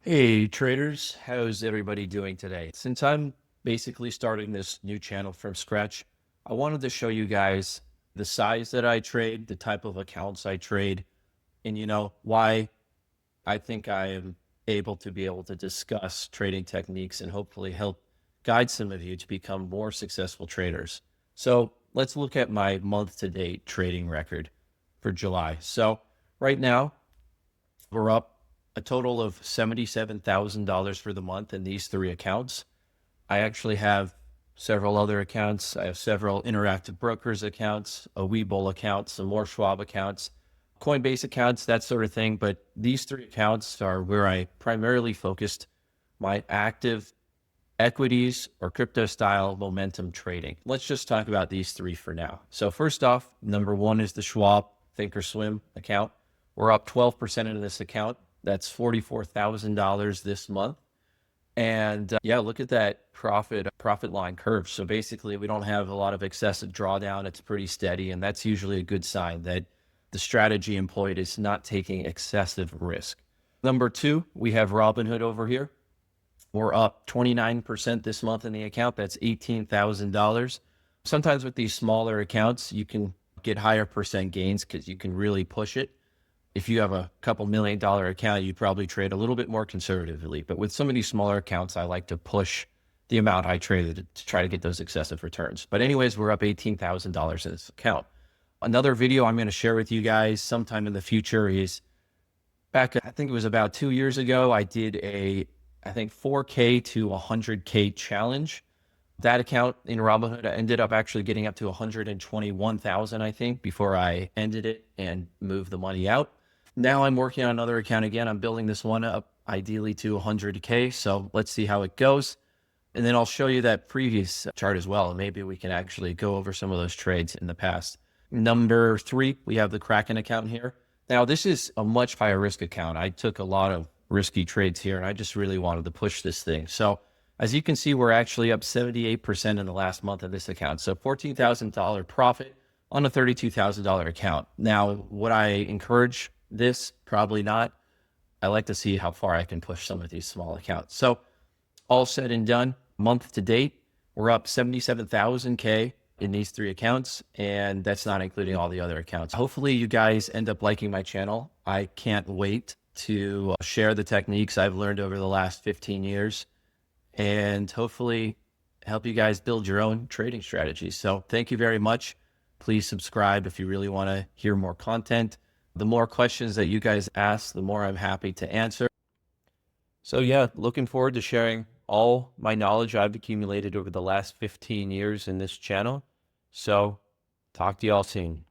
Hey traders, how's everybody doing today? Since I'm basically starting this new channel from scratch, I wanted to show you guys the size that I trade, the type of accounts I trade, and why I think I am able to discuss trading techniques and hopefully help guide some of you to become more successful traders. So let's look at my month to date trading record for July. So right now we're up a total of $77,000 for the month in these three accounts. I actually have several other accounts. I have several Interactive Brokers accounts, a Webull account, some more Schwab accounts, Coinbase accounts, that sort of thing. But these three accounts are where I primarily focused my active equities or crypto style momentum trading. Let's just talk about these three for now. So first off, number one is the Schwab Thinkorswim account. We're up 12% in this account. That's $44,000 this month. And yeah, look at that profit line curve. So basically, we don't have a lot of excessive drawdown. It's pretty steady, and that's usually a good sign that the strategy employed is not taking excessive risk. Number two, we have Robinhood over here. We're up 29% this month in the account. That's $18,000. Sometimes with these smaller accounts, you can get higher percent gains because you can really push it. If you have a couple $1 million account, you'd probably trade a little bit more conservatively. But with some of these smaller accounts, I like to push the amount I traded to try to get those excessive returns. But anyways, we're up $18,000 in this account. Another video I'm going to share with you guys sometime in the future is back, I think it was about 2 years ago, I did I think 4K to 100K challenge. That account in Robinhood, I ended up actually getting up to 121,000, I think, before I ended it and moved the money out. Now I'm working on another account again. I'm building this one up ideally to 100K. So let's see how it goes. And then I'll show you that previous chart as well. And maybe we can actually go over some of those trades in the past. Number three, we have the Kraken account here. Now this is a much higher risk account. I took a lot of risky trades here and I just really wanted to push this thing. So as you can see, we're actually up 78% in the last month of this account. So $14,000 profit on a $32,000 account. Now, would I encourage this? Probably not. I like to see how far I can push some of these small accounts. So all said and done, month to date, we're up 77,000K in these three accounts, and that's not including all the other accounts. Hopefully you guys end up liking my channel. I can't wait to share the techniques I've learned over the last 15 years and hopefully help you guys build your own trading strategies. So thank you very much. Please subscribe if you really want to hear more content. The more questions that you guys ask, the more I'm happy to answer. So yeah, looking forward to sharing all my knowledge I've accumulated over the last 15 years in this channel. So talk to y'all soon.